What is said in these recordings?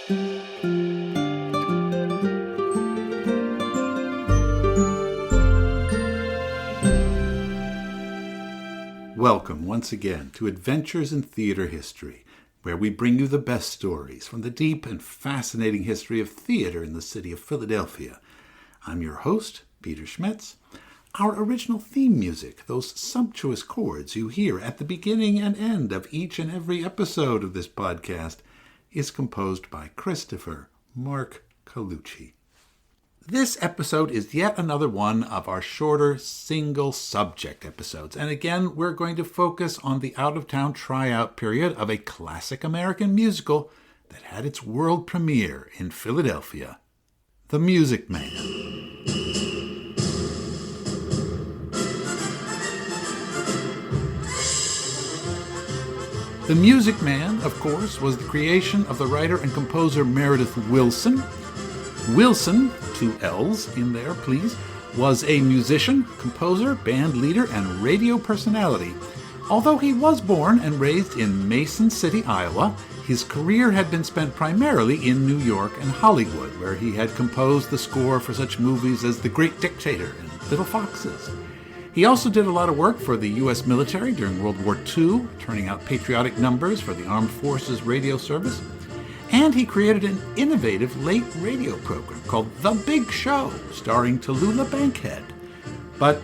Welcome once again to Adventures in Theater History, where we bring you the best stories from the deep and fascinating history of theater in the city of Philadelphia. I'm your host, Peter Schmitz. Our original theme music, those sumptuous chords you hear at the beginning and end of each and every episode of this podcast, is composed by Christopher Mark Colucci. This episode is yet another one of our shorter single-subject episodes. And again, we're going to focus on the out-of-town tryout period of a classic American musical that had its world premiere in Philadelphia, The Music Man. The Music Man, of course, was the creation of the writer and composer Meredith Willson. Willson, 2 L's in there, please, was a musician, composer, band leader, and radio personality. Although he was born and raised in Mason City, Iowa, his career had been spent primarily in New York and Hollywood, where he had composed the score for such movies as The Great Dictator and Little Foxes. He also did a lot of work for the U.S. military during World War II, turning out patriotic numbers for the Armed Forces radio service. And he created an innovative late radio program called The Big Show, starring Tallulah Bankhead. But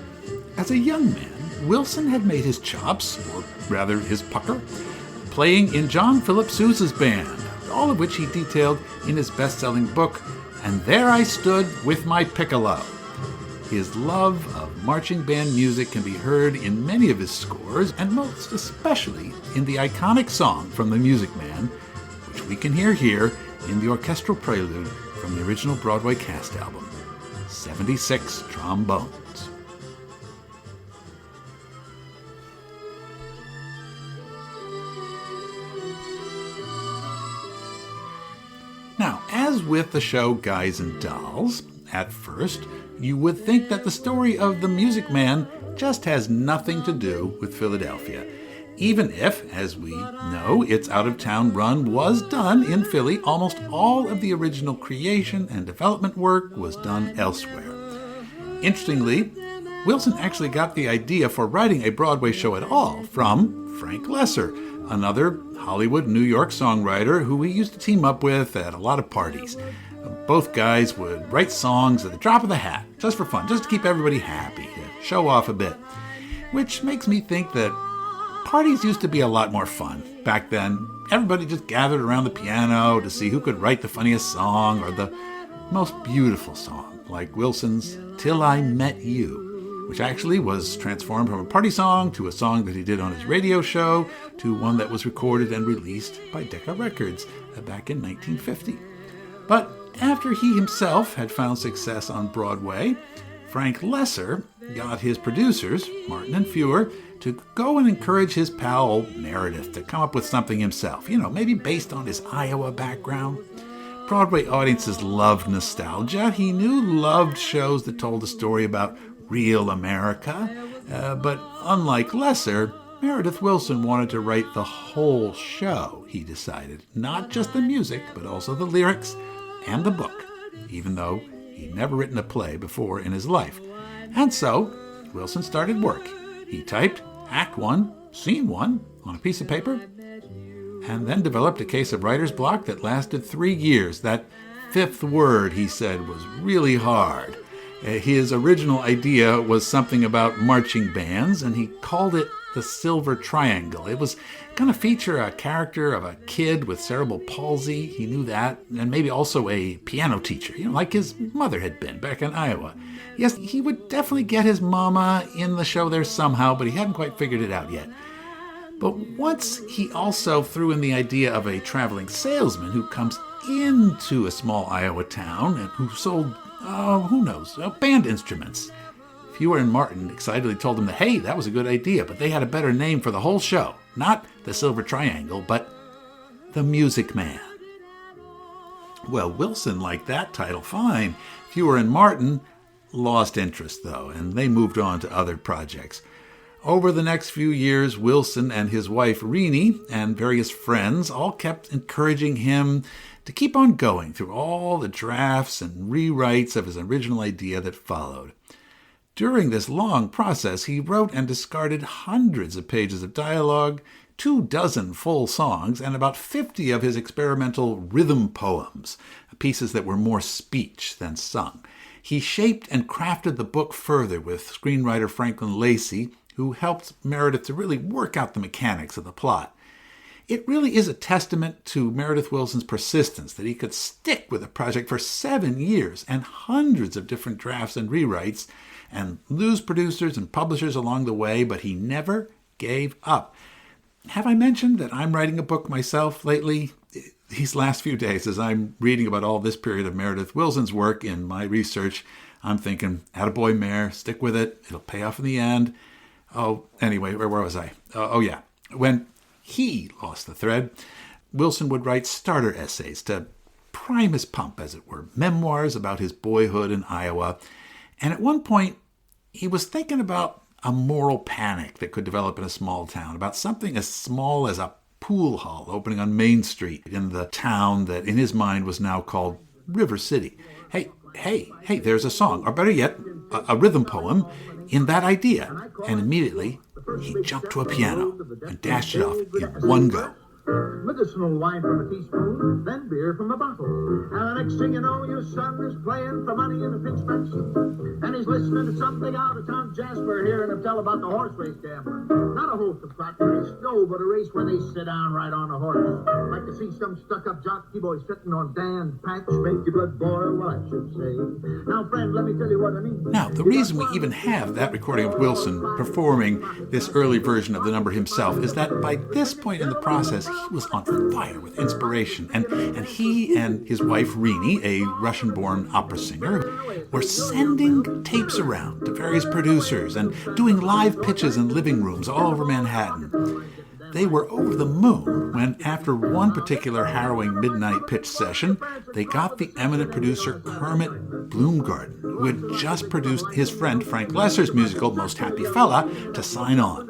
as a young man, Willson had made his chops, or rather his pucker, playing in John Philip Sousa's band, all of which he detailed in his best-selling book, And There I Stood with My Piccolo. His love of marching band music can be heard in many of his scores, and most especially in the iconic song from The Music Man, which we can hear here in the orchestral prelude from the original Broadway cast album, 76 Trombones. Now, as with the show Guys and Dolls, at first, you would think that the story of The Music Man just has nothing to do with Philadelphia. Even if, as we know, its out-of-town run was done in Philly, almost all of the original creation and development work was done elsewhere. Interestingly, Willson actually got the idea for writing a Broadway show at all from Frank Loesser, another Hollywood, New York songwriter who he used to team up with at a lot of parties. Both guys would write songs at the drop of the hat, just for fun, just to keep everybody happy, to show off a bit. Which makes me think that parties used to be a lot more fun. Back then, everybody just gathered around the piano to see who could write the funniest song or the most beautiful song, like Wilson's Till I Met You, which actually was transformed from a party song to a song that he did on his radio show to one that was recorded and released by Decca Records back in 1950. But after he himself had found success on Broadway, Frank Loesser got his producers, Martin and Fewer, to go and encourage his pal Meredith to come up with something himself, maybe based on his Iowa background. Broadway audiences loved nostalgia. He loved shows that told a story about real America. But unlike Loesser, Meredith Willson wanted to write the whole show, he decided. Not just the music, but also the lyrics and the book, even though he'd never written a play before in his life. And so, Willson started work. He typed Act 1, Scene 1 on a piece of paper, and then developed a case of writer's block that lasted 3 years. That 5th word, he said, was really hard. His original idea was something about marching bands, and he called it the Silver Triangle. It was going to feature a character of a kid with cerebral palsy. He knew that, and maybe also a piano teacher, like his mother had been back in Iowa. Yes, he would definitely get his mama in the show there somehow, but he hadn't quite figured it out yet. But once he also threw in the idea of a traveling salesman who comes into a small Iowa town and who sold, band instruments. Fewer and Martin excitedly told him that, hey, that was a good idea, but they had a better name for the whole show. Not the Silver Triangle, but The Music Man. Well, Willson liked that title fine. Fewer and Martin lost interest, though, and they moved on to other projects. Over the next few years, Willson and his wife Renee and various friends all kept encouraging him to keep on going through all the drafts and rewrites of his original idea that followed. During this long process, he wrote and discarded hundreds of pages of dialogue, 24 full songs, and about 50 of his experimental rhythm poems, pieces that were more speech than sung. He shaped and crafted the book further with screenwriter Franklin Lacey, who helped Meredith to really work out the mechanics of the plot. It really is a testament to Meredith Willson's persistence that he could stick with a project for 7 years and hundreds of different drafts and rewrites and lose producers and publishers along the way, but he never gave up. Have I mentioned that I'm writing a book myself lately? These last few days, as I'm reading about all this period of Meredith Willson's work in my research, I'm thinking, attaboy, Mare, stick with it. It'll pay off in the end. Oh, anyway, where was I? When he lost the thread, Willson would write starter essays to prime his pump, as it were, memoirs about his boyhood in Iowa. And at one point, he was thinking about a moral panic that could develop in a small town, about something as small as a pool hall opening on Main Street in the town that in his mind was now called River City. Hey, there's a song, or better yet, a rhythm poem in that idea. And immediately, he jumped to a piano and dashed it off in one go. Medicinal wine from a teaspoon, then beer from a bottle. And the next thing you know, your son is playing for money in a pinch bench. And he's listening to some big out-of-town Jasper hearing him tell about the horse race gambling. Not a horse of flat race, no, but a race where they sit down right on a horse. Like to see some stuck-up jockey boy sitting on Dan's patch, make your blood boil, well, I should say. Now, friend, let me tell you what I mean. Now, the reason we even have that recording of Willson performing this early version of the number himself is that by this point in the process, he was on fire with inspiration, and he and his wife Renee, a Russian-born opera singer, were sending tapes around to various producers and doing live pitches in living rooms all over Manhattan. They were over the moon when, after one particular harrowing midnight pitch session, they got the eminent producer Kermit Bloomgarden, who had just produced his friend Frank Lesser's musical Most Happy Fella, to sign on.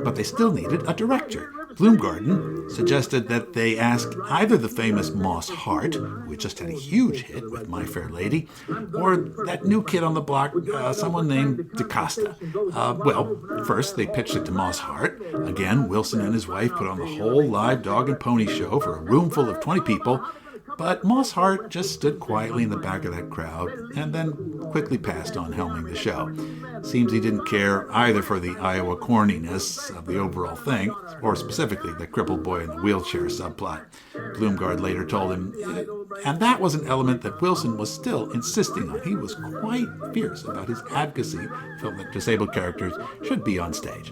But they still needed a director. Bloomgarden suggested that they ask either the famous Moss Hart, who had just had a huge hit with My Fair Lady, or that new kid on the block, someone named DaCosta. First they pitched it to Moss Hart. Again, Willson and his wife put on the whole live dog and pony show for a room full of 20 people, but Moss Hart just stood quietly in the back of that crowd and then quickly passed on helming the show. Seems he didn't care either for the Iowa corniness of the overall thing, or specifically the crippled boy in the wheelchair subplot. Bloomgarden later told him, and that was an element that Willson was still insisting on. He was quite fierce about his advocacy, felt that disabled characters should be on stage.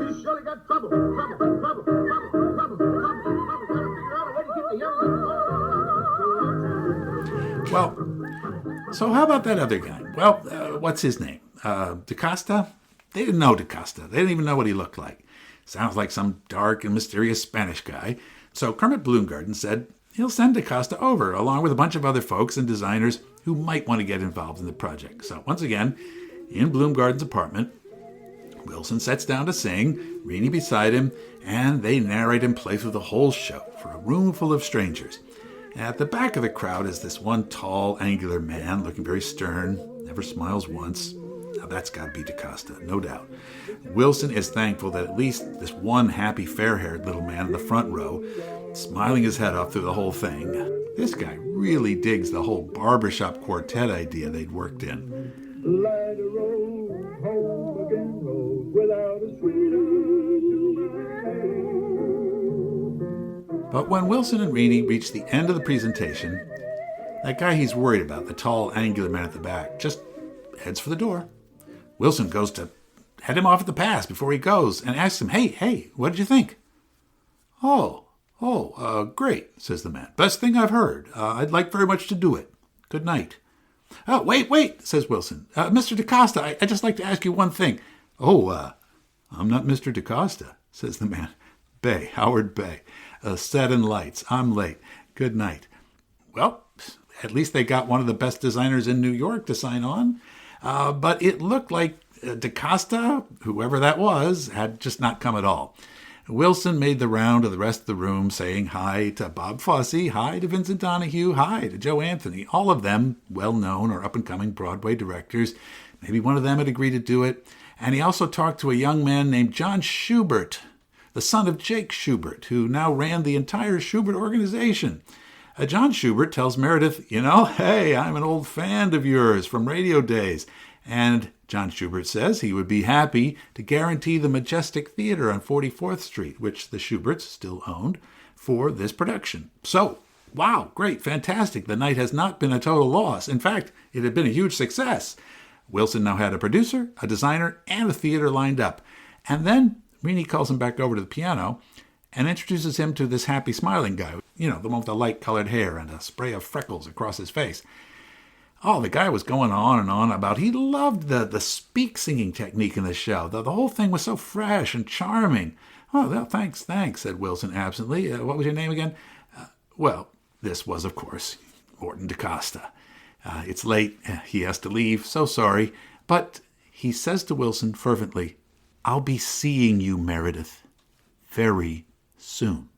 Well, so how about that other guy? Well, what's his name? DaCosta? They didn't know DaCosta. They didn't even know what he looked like. Sounds like some dark and mysterious Spanish guy. So Kermit Bloomgarden said he'll send DaCosta over, along with a bunch of other folks and designers who might want to get involved in the project. So once again, in Bloomgarden's apartment, Willson sits down to sing, Renee beside him, and they narrate and play through the whole show for a room full of strangers. At the back of the crowd is this one tall, angular man, looking very stern, never smiles once. Now that's got to be DaCosta, no doubt. Willson is thankful that at least this one happy, fair-haired little man in the front row, smiling his head off through the whole thing. This guy really digs the whole barbershop quartet idea they'd worked in. Light a road, home again, road without a But when Willson and Renee reach the end of the presentation, that guy he's worried about, the tall, angular man at the back, just heads for the door. Willson goes to head him off at the pass before he goes and asks him, hey, what did you think? Great, says the man. Best thing I've heard. I'd like very much to do it. Good night. Oh, wait, says Willson. Mr. DaCosta, I'd just like to ask you one thing. I'm not Mr. DaCosta, says the man. Howard Bay. Set and lights. I'm late. Good night. Well, at least they got one of the best designers in New York to sign on. But it looked like DaCosta, whoever that was, had just not come at all. Willson made the round of the rest of the room, saying hi to Bob Fosse, hi to Vincent Donahue, hi to Joe Anthony, all of them well-known or up-and-coming Broadway directors. Maybe one of them had agreed to do it. And he also talked to a young man named John Schubert, the son of Jake Schubert, who now ran the entire Schubert organization. John Schubert tells Meredith, hey, I'm an old fan of yours from radio days. And John Schubert says he would be happy to guarantee the Majestic Theater on 44th Street, which the Schuberts still owned, for this production. So, wow, great, fantastic. The night has not been a total loss. In fact, it had been a huge success. Willson now had a producer, a designer, and a theater lined up. And then Rini calls him back over to the piano and introduces him to this happy, smiling guy, the one with the light-colored hair and a spray of freckles across his face. Oh, the guy was going on and on about he loved the speak-singing technique in the show. The whole thing was so fresh and charming. Oh, well, thanks, said Willson absently. What was your name again? Well, this was, of course, Morton DaCosta. It's late. He has to leave. So sorry. But he says to Willson fervently, I'll be seeing you, Meredith, very soon.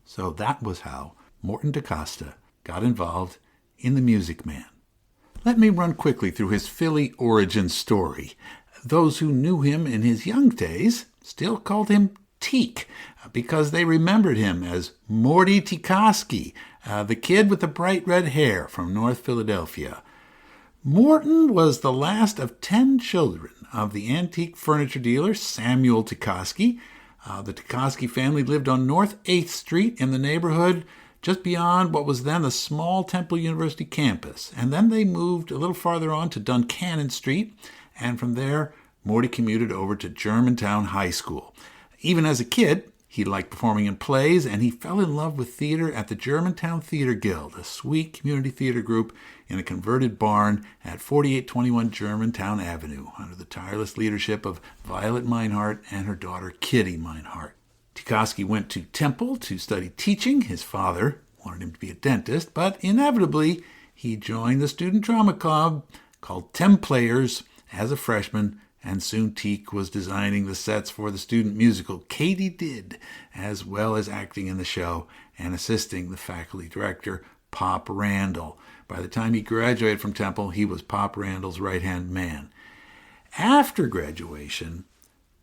So that was how Morton DaCosta got involved in The Music Man. Let me run quickly through his Philly origin story. Those who knew him in his young days still called him Teak, because they remembered him as Morty Tikoski, the kid with the bright red hair from North Philadelphia. Morton was the last of 10 children of the antique furniture dealer Samuel Tikoski. The Tikoski family lived on North 8th Street in the neighborhood just beyond what was then the small Temple University campus. And then they moved a little farther on to Duncannon Street, and from there, Morty commuted over to Germantown High School. Even as a kid, he liked performing in plays, and he fell in love with theater at the Germantown Theater Guild, a sweet community theater group in a converted barn at 4821 Germantown Avenue, under the tireless leadership of Violet Meinhardt and her daughter Kitty Meinhardt. Tikoski went to Temple to study teaching. His father wanted him to be a dentist, but inevitably he joined the student drama club called Templayers as a freshman, and soon Teak was designing the sets for the student musical Katy Did, as well as acting in the show and assisting the faculty director, Pop Randall. By the time he graduated from Temple, he was Pop Randall's right-hand man. After graduation,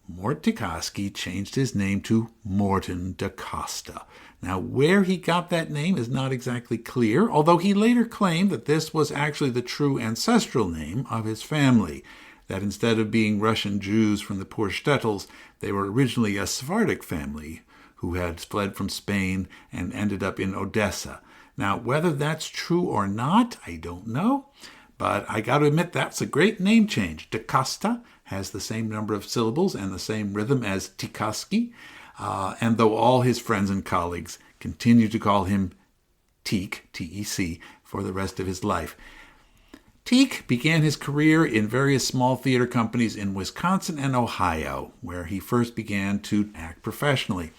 Mort Tikoski changed his name to Morton DaCosta. Now, where he got that name is not exactly clear, although he later claimed that this was actually the true ancestral name of his family, that instead of being Russian Jews from the poor shtetls, they were originally a Sephardic family who had fled from Spain and ended up in Odessa. Now, whether that's true or not, I don't know, but I got to admit that's a great name change. DaCosta has the same number of syllables and the same rhythm as Tikoski, and though all his friends and colleagues continue to call him Teak, T-E-C, for the rest of his life. Teak began his career in various small theater companies in Wisconsin and Ohio, where he first began to act professionally.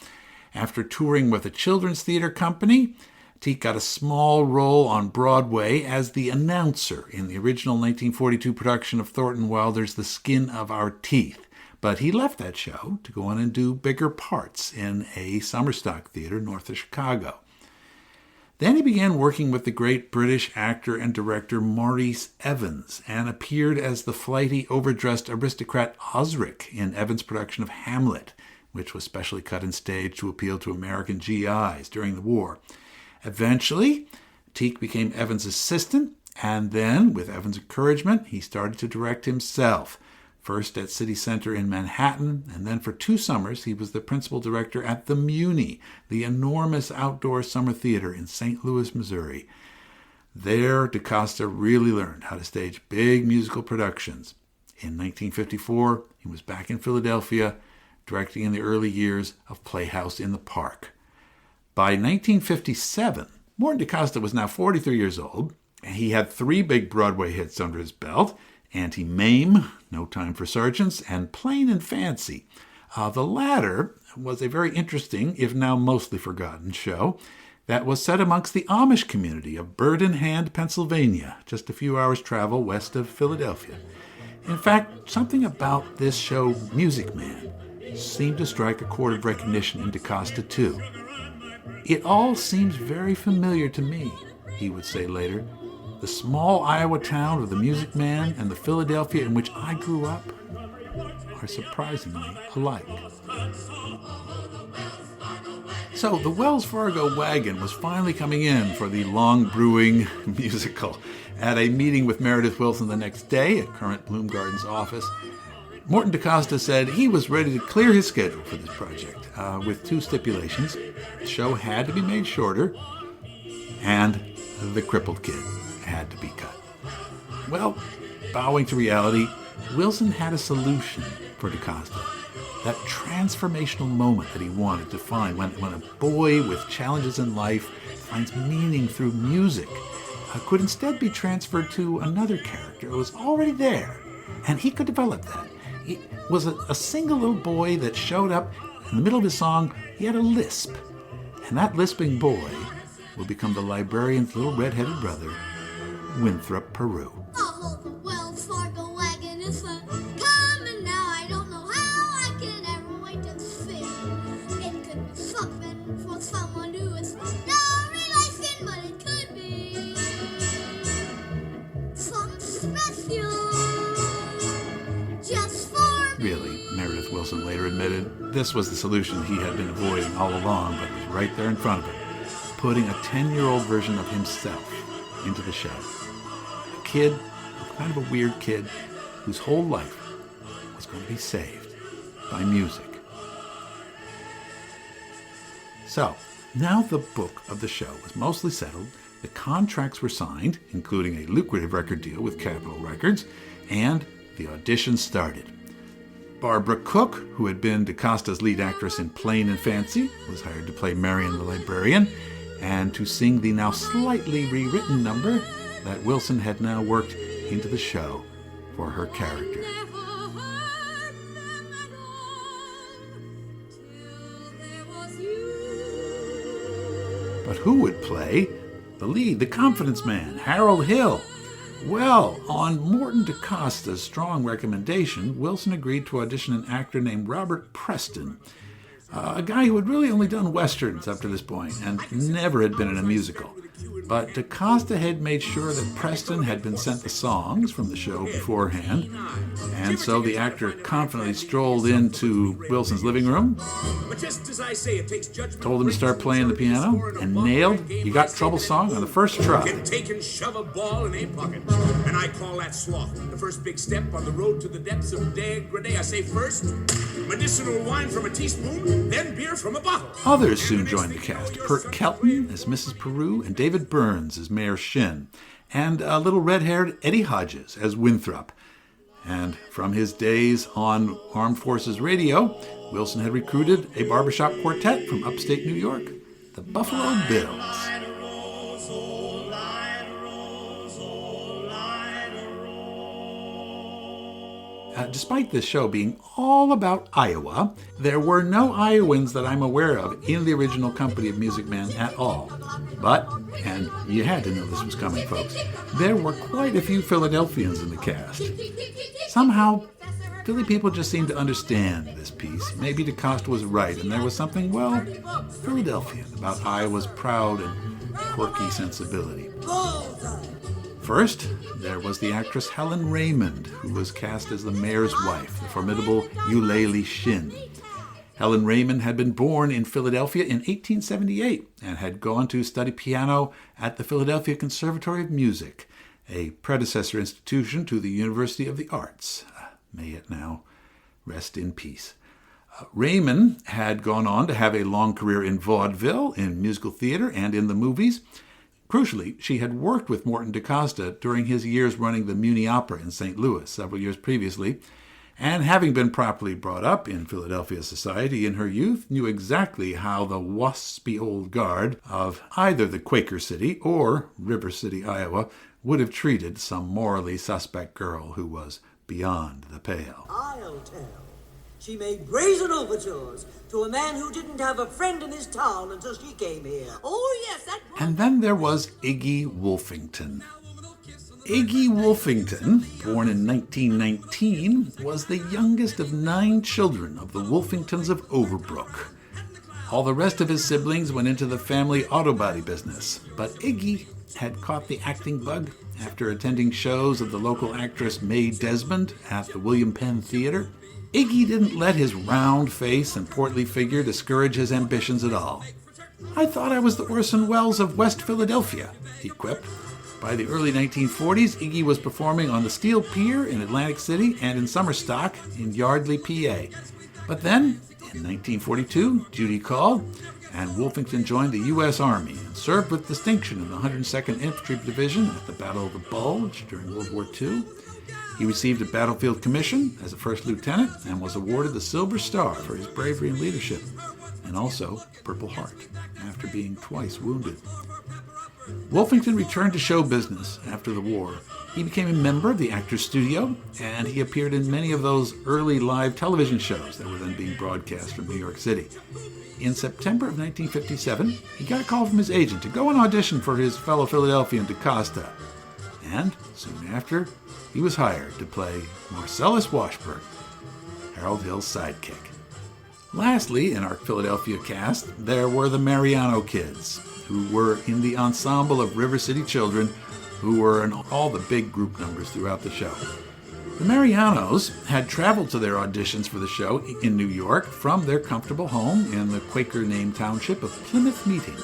After touring with a children's theater company, Teak got a small role on Broadway as the announcer in the original 1942 production of Thornton Wilder's The Skin of Our Teeth. But he left that show to go on and do bigger parts in a summer stock theater north of Chicago. Then he began working with the great British actor and director Maurice Evans and appeared as the flighty, overdressed aristocrat Osric in Evans' production of Hamlet, which was specially cut and staged to appeal to American GIs during the war. Eventually, Teak became Evans' assistant, and then, with Evans' encouragement, he started to direct himself, first at City Center in Manhattan, and then for 2 summers he was the principal director at the Muni, the enormous outdoor summer theater in St. Louis, Missouri. There, DaCosta really learned how to stage big musical productions. In 1954, he was back in Philadelphia, directing in the early years of Playhouse in the Park. By 1957, Morton DaCosta was now 43 years old, and he had 3 big Broadway hits under his belt: Anti-Mame, No Time for Sergeants, and Plain and Fancy. The latter was a very interesting, if now mostly forgotten, show that was set amongst the Amish community of Bird in Hand, Pennsylvania, just a few hours' travel west of Philadelphia. In fact, something about this show, Music Man, seemed to strike a chord of recognition in DaCosta too. "It all seems very familiar to me," he would say later. "The small Iowa town of the Music Man and the Philadelphia in which I grew up are surprisingly alike." So the Wells Fargo wagon was finally coming in for the long brewing musical. At a meeting with Meredith Willson the next day at Current Bloomgarden's office, Morton DaCosta said he was ready to clear his schedule for this project, with two stipulations. The show had to be made shorter, and the crippled kid had to be cut. Well, bowing to reality, Willson had a solution for DaCosta. That transformational moment that he wanted to find when a boy with challenges in life finds meaning through music could instead be transferred to another character who was already there, and he could develop that. He was a single little boy that showed up in the middle of his song. He had a lisp, and that lisping boy will become the librarian's little red-headed brother, Winthrop Peru. Oh, the Wells Fargo wagon is coming now. I don't know how I can ever wait to fit. It could be something for someone who is no relation, but it could be something special just for me. Really, Meredith Willson later admitted, this was the solution he had been avoiding all along, but was right there in front of him, putting a 10-year-old version of himself into the show. A kid, kind of a weird kid, whose whole life was going to be saved by music. So, now the book of the show was mostly settled, the contracts were signed, including a lucrative record deal with Capitol Records, and the auditions started. Barbara Cook, who had been DaCosta's lead actress in Plain and Fancy, was hired to play Marion the Librarian, and to sing the now slightly rewritten number that Willson had now worked into the show for her character. But who would play the lead, the confidence man, Harold Hill? Well, on Morton DaCosta's strong recommendation, Willson agreed to audition an actor named Robert Preston, a guy who had really only done westerns up to this point and never had been in a musical. But DaCosta had made sure that Preston had been sent the songs from the show beforehand, and so the actor confidently strolled into Wilson's living room, told him to start playing the piano, and nailed "You Got Trouble" song on the first try. Take and shove a ball in a pocket, and I call that sloth. The first big step on the road to the depths of degradé. I say first, medicinal wine from a teaspoon, then beer from a bottle. Others soon joined the cast. Pert Kelton as Mrs. Peru, and David Burns as Mayor Shin, and a little red-haired Eddie Hodges as Winthrop. And from his days on Armed Forces Radio, Willson had recruited a barbershop quartet from upstate New York, the Buffalo Bills. Despite this show being all about Iowa, there were no Iowans that I'm aware of in the original company of Music Man at all. But, and you had to know this was coming, folks, there were quite a few Philadelphians in the cast. Somehow, Philly people just seemed to understand this piece. Maybe DaCosta was right, and there was something, well, Philadelphian about Iowa's proud and quirky sensibility. First, there was the actress Helen Raymond, who was cast as the mayor's wife, the formidable Eulalie Shin. Helen Raymond had been born in Philadelphia in 1878 and had gone to study piano at the Philadelphia Conservatory of Music, a predecessor institution to the University of the Arts. May it now rest in peace. Raymond had gone on to have a long career in vaudeville, in musical theater, and in the movies. Crucially, she had worked with Morton DaCosta during his years running the Muni Opera in St. Louis several years previously, and having been properly brought up in Philadelphia society in her youth, knew exactly how the waspy old guard of either the Quaker City or River City, Iowa, would have treated some morally suspect girl who was beyond the pale. I'll tell. She made brazen overtures to a man who didn't have a friend in his town until she came here. Oh, yes, that was... And then there was Iggy Wolfington. Iggy Wolfington, born in 1919, was the youngest of 9 children of the Wolfingtons of Overbrook. All the rest of his siblings went into the family auto body business, but Iggy had caught the acting bug after attending shows of the local actress Mae Desmond at the William Penn Theater. Iggy didn't let his round face and portly figure discourage his ambitions at all. "I thought I was the Orson Welles of West Philadelphia," he quipped. By the early 1940s, Iggy was performing on the Steel Pier in Atlantic City and in summer stock in Yardley, PA. But then, in 1942, duty called, and Wolfington joined the U.S. Army and served with distinction in the 102nd Infantry Division at the Battle of the Bulge during World War II. He received a battlefield commission as a first lieutenant and was awarded the Silver Star for his bravery and leadership, and also Purple Heart after being twice wounded. Wolfington returned to show business after the war. He became a member of the Actors Studio, and he appeared in many of those early live television shows that were then being broadcast from New York City. In September of 1957, he got a call from his agent to go and audition for his fellow Philadelphian DaCosta. And soon after, he was hired to play Marcellus Washburn, Harold Hill's sidekick. Lastly, in our Philadelphia cast, there were the Mariano Kids, who were in the ensemble of River City Children, who were in all the big group numbers throughout the show. The Marianos had traveled to their auditions for the show in New York from their comfortable home in the Quaker-named township of Plymouth Meeting,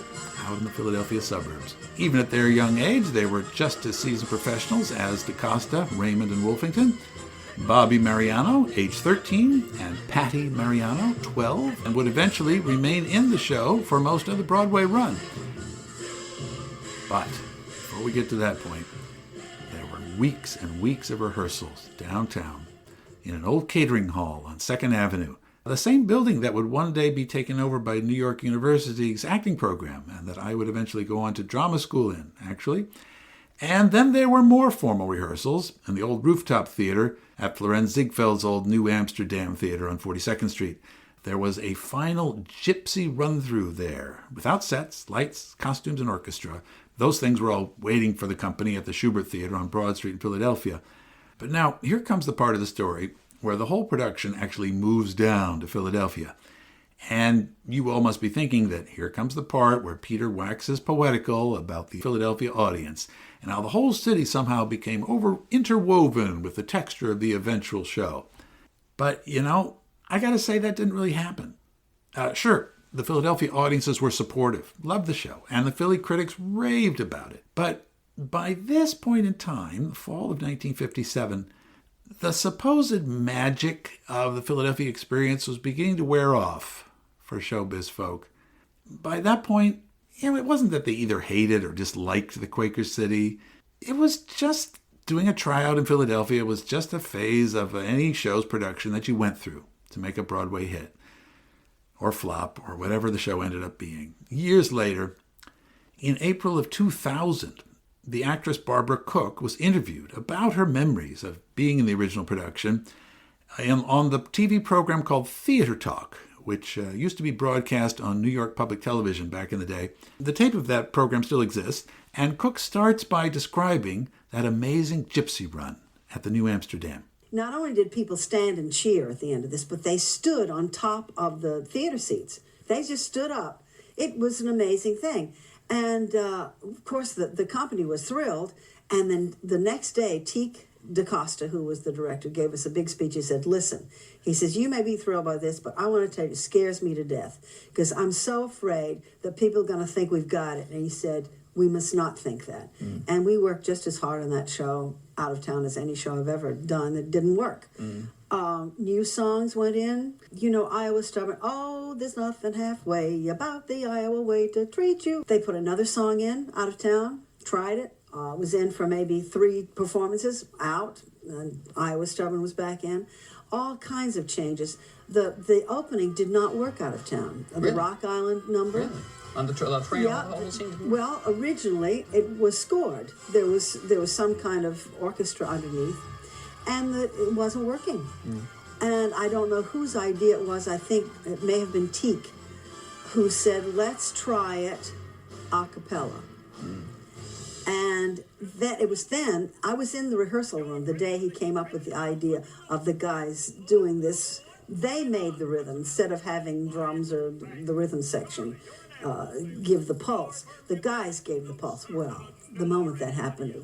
out in the Philadelphia suburbs. Even at their young age, they were just as seasoned professionals as DaCosta, Raymond, and Wolfington. Bobby Mariano, age 13, and Patty Mariano, 12, and would eventually remain in the show for most of the Broadway run. But before we get to that point, there were weeks and weeks of rehearsals downtown in an old catering hall on 2nd Avenue, the same building that would one day be taken over by New York University's acting program and that I would eventually go on to drama school in, actually. And then there were more formal rehearsals in the old rooftop theater at Florenz Ziegfeld's old New Amsterdam Theater on 42nd Street. There was a final gypsy run-through there, without sets, lights, costumes, and orchestra. Those things were all waiting for the company at the Schubert Theater on Broad Street in Philadelphia. But now, here comes the part of the story where the whole production actually moves down to Philadelphia. And you all must be thinking that here comes the part where Peter waxes poetical about the Philadelphia audience, and how the whole city somehow became interwoven with the texture of the eventual show. But, I gotta say that didn't really happen. Sure, the Philadelphia audiences were supportive, loved the show, and the Philly critics raved about it. But by this point in time, the fall of 1957, the supposed magic of the Philadelphia experience was beginning to wear off for showbiz folk. By that point, it wasn't that they either hated or disliked the Quaker City. It was just doing a tryout in Philadelphia was just a phase of any show's production that you went through to make a Broadway hit, or flop, or whatever the show ended up being. Years later, in April of 2000, the actress Barbara Cook was interviewed about her memories of being in the original production on the TV program called Theater Talk, which used to be broadcast on New York Public Television back in the day. The tape of that program still exists, and Cook starts by describing that amazing gypsy run at the New Amsterdam. Not only did people stand and cheer at the end of this, but they stood on top of the theater seats. They just stood up. It was an amazing thing. And, of course, the company was thrilled. And then the next day, Teek DaCosta, who was the director, gave us a big speech. He said, listen, he says, you may be thrilled by this, but I want to tell you, it scares me to death because I'm so afraid that people are going to think we've got it. And he said, we must not think that. And we worked just as hard on that show out of town as any show I've ever done that didn't work. New songs went in. Iowa Stubborn. Oh, there's nothing halfway about the Iowa way to treat you. They put another song in out of town, tried it. Was in for maybe 3 performances, out. And Iowa Stubborn was back in. All kinds of changes. The opening did not work out of town. The Rock Island number. Really? On the train? Yeah. Well, originally it was scored. There was some kind of orchestra underneath, and it wasn't working. And I don't know whose idea it was. I think it may have been Teek, who said, let's try it a cappella. And it was then, I was in the rehearsal room the day he came up with the idea of the guys doing this. They made the rhythm instead of having drums or the rhythm section give the pulse. The guys gave the pulse. Well, the moment that happened, it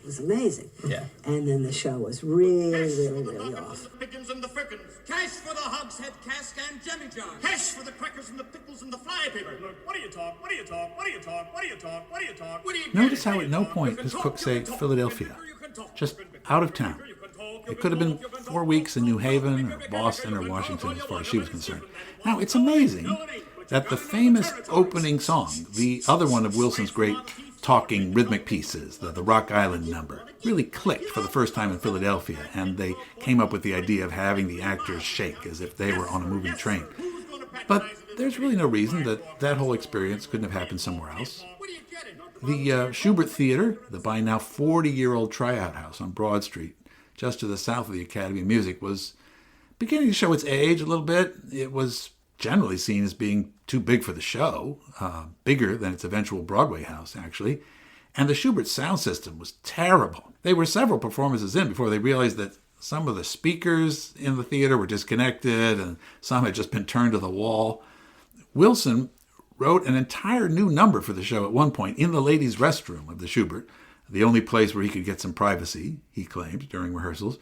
was amazing. Yeah. And then the show was really off. Pickens and the frickin'. Cash for the hogshead cask and jemmy jar. Cash for the crackers and the pickles and the fly paper. Look, what do you talk? What do you talk? What do you talk? What do you talk? What do you talk? What do you Notice how at no point does Cook say Philadelphia, just out of town. It could have been 4 weeks in New Haven or Boston or Washington as far as she was concerned. Now, it's amazing that the famous opening song, the other one of Wilson's great talking rhythmic pieces, the Rock Island number, really clicked for the first time in Philadelphia, and they came up with the idea of having the actors shake as if they were on a moving train. But there's really no reason that whole experience couldn't have happened somewhere else. The Schubert Theater, the by now 40-year-old tryout house on Broad Street, just to the south of the Academy of Music, was beginning to show its age a little bit. It was generally seen as being too big for the show, bigger than its eventual Broadway house, actually. And the Schubert sound system was terrible. They were several performances in before they realized that some of the speakers in the theater were disconnected and some had just been turned to the wall. Wilson wrote an entire new number for the show at one point in the ladies' restroom of the Schubert, the only place where he could get some privacy, he claimed, during rehearsals.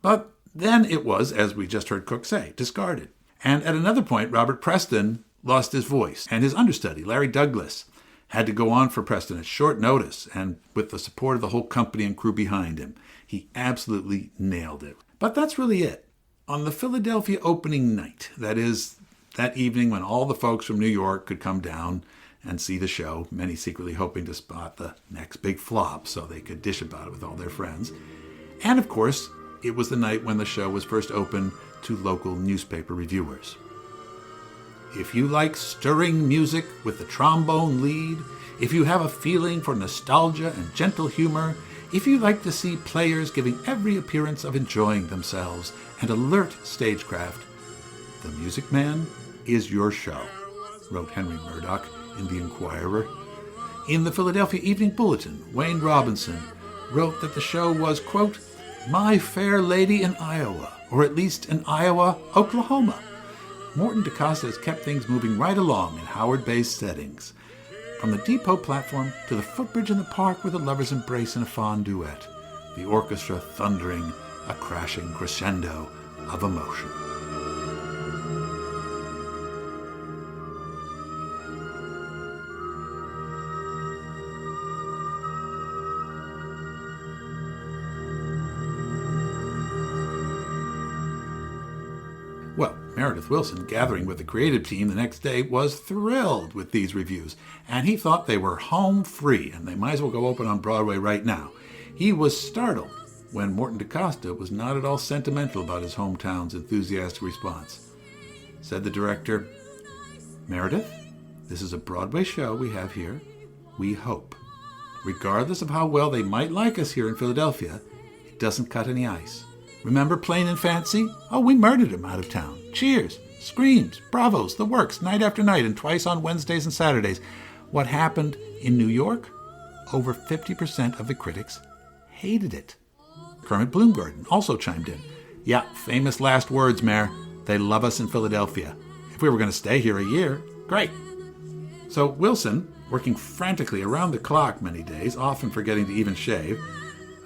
But then it was, as we just heard Cook say, discarded. And at another point, Robert Preston lost his voice, and his understudy, Larry Douglas, had to go on for Preston at short notice, and with the support of the whole company and crew behind him. He absolutely nailed it. But that's really it. On the Philadelphia opening night, that is, that evening when all the folks from New York could come down and see the show, many secretly hoping to spot the next big flop so they could dish about it with all their friends. And of course, it was the night when the show was first opened to local newspaper reviewers. If you like stirring music with the trombone lead, if you have a feeling for nostalgia and gentle humor, if you like to see players giving every appearance of enjoying themselves and alert stagecraft, The Music Man is your show, wrote Henry Murdoch in The Inquirer. In the Philadelphia Evening Bulletin, Wayne Robinson wrote that the show was, quote, My Fair Lady in Iowa, or at least in Iowa, Oklahoma. Morton DaCosta has kept things moving right along in Howard-based settings, from the depot platform to the footbridge in the park where the lovers embrace in a fond duet, the orchestra thundering a crashing crescendo of emotion. Well, Meredith Willson, gathering with the creative team the next day, was thrilled with these reviews, and he thought they were home free and they might as well go open on Broadway right now. He was startled when Morton DaCosta was not at all sentimental about his hometown's enthusiastic response. Said the director, Meredith, this is a Broadway show we have here. We hope, regardless of how well they might like us here in Philadelphia, it doesn't cut any ice. Remember Plain and Fancy? Oh, we murdered him out of town. Cheers, screams, bravos, the works, night after night, and twice on Wednesdays and Saturdays. What happened in New York? Over 50% of the critics hated it. Kermit Bloomgarden also chimed in. Yeah, famous last words, Mayor. They love us in Philadelphia. If we were going to stay here a year, great. So Wilson, working frantically around the clock many days, often forgetting to even shave,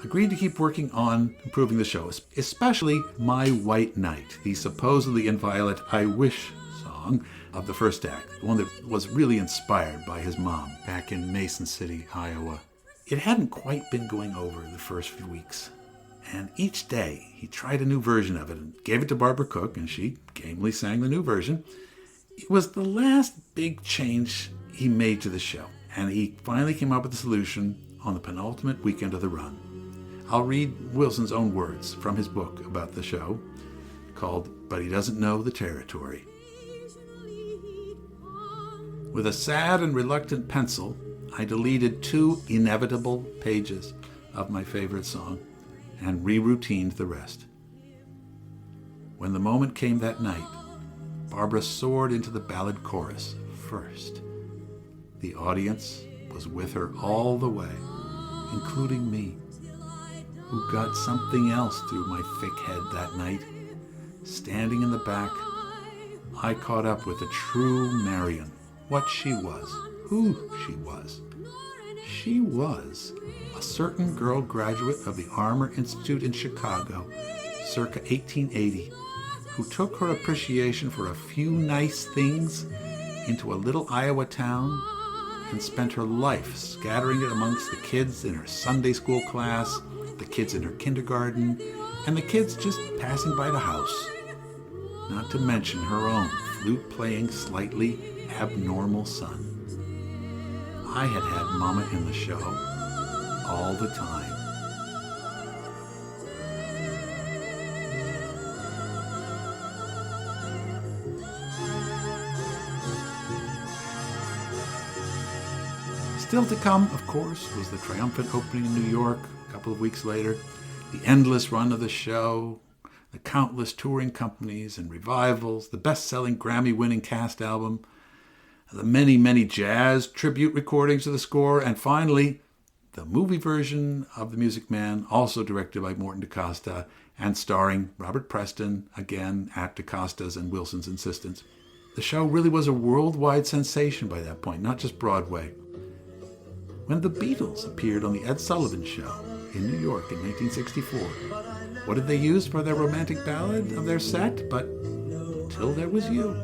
agreed to keep working on improving the show, especially My White Knight, the supposedly inviolate I Wish song of the first act, the one that was really inspired by his mom back in Mason City, Iowa. It hadn't quite been going over the first few weeks, and each day he tried a new version of it and gave it to Barbara Cook, and she gamely sang the new version. It was the last big change he made to the show, and he finally came up with a solution on the penultimate weekend of the run. I'll read Wilson's own words from his book about the show, called But He Doesn't Know the Territory. With a sad and reluctant pencil, I deleted 2 inevitable pages of my favorite song and re-routined the rest. When the moment came that night, Barbara soared into the ballad chorus first. The audience was with her all the way. including me, who got something else through my thick head that night. Standing in the back, I caught up with the true Marion, what she was, who she was. She was a certain girl graduate of the Armour Institute in Chicago, circa 1880, who took her appreciation for a few nice things into a little Iowa town and spent her life scattering it amongst the kids in her Sunday school class, the kids in her kindergarten, and the kids just passing by the house. Not to mention her own flute-playing, slightly abnormal son. I had Mama in the show all the time. Still to come, of course, was the triumphant opening in New York a couple of weeks later, the endless run of the show, the countless touring companies and revivals, the best-selling Grammy-winning cast album, the many, many jazz tribute recordings of the score, and finally, the movie version of The Music Man, also directed by Morton DaCosta and starring Robert Preston, again at DaCosta's and Wilson's insistence. The show really was a worldwide sensation by that point, not just Broadway. When the Beatles appeared on The Ed Sullivan Show in New York in 1964, what did they use for their romantic ballad of their set but Till There Was You?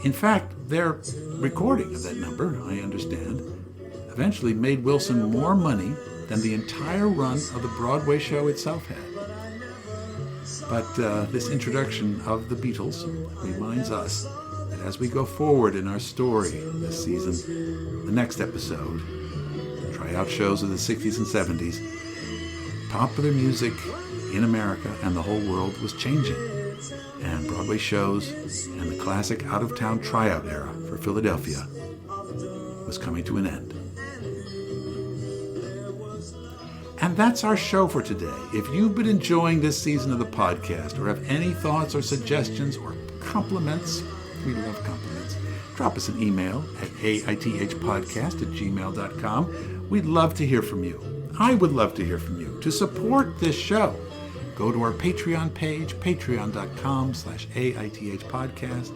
In fact, their recording of that number, I understand, eventually made Wilson more money than the entire run of the Broadway show itself had. But this introduction of the Beatles reminds us that as we go forward in our story this season, the next episode, tryout shows of the 60s and 70s, popular music in America and the whole world was changing, and Broadway shows and the classic out-of-town tryout era for Philadelphia was coming to an end. And that's our show for today. If you've been enjoying this season of the podcast or have any thoughts or suggestions or compliments, we love compliments, drop us an email at aithpodcast@gmail.com. We'd love to hear from you. I would love to hear from you. To support this show, go to our Patreon page, patreon.com/AITHpodcast.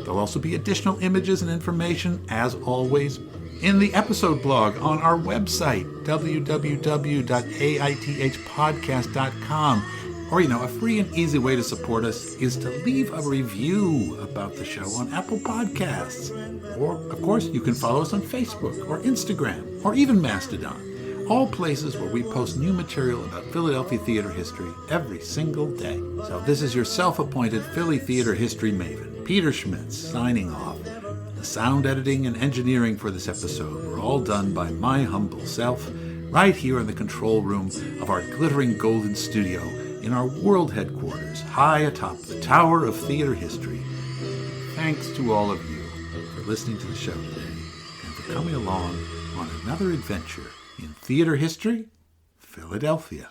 There'll also be additional images and information, as always, in the episode blog on our website, www.aithpodcast.com. Or, a free and easy way to support us is to leave a review about the show on Apple Podcasts. Or, of course, you can follow us on Facebook or Instagram or even Mastodon, all places where we post new material about Philadelphia theater history every single day. So this is your self-appointed Philly theater history maven, Peter Schmitz, signing off. The sound editing and engineering for this episode were all done by my humble self, right here in the control room of our glittering golden studio in our world headquarters, high atop the Tower of Theater History. Thanks to all of you for listening to the show today and for coming along on another adventure in theater history, Philadelphia.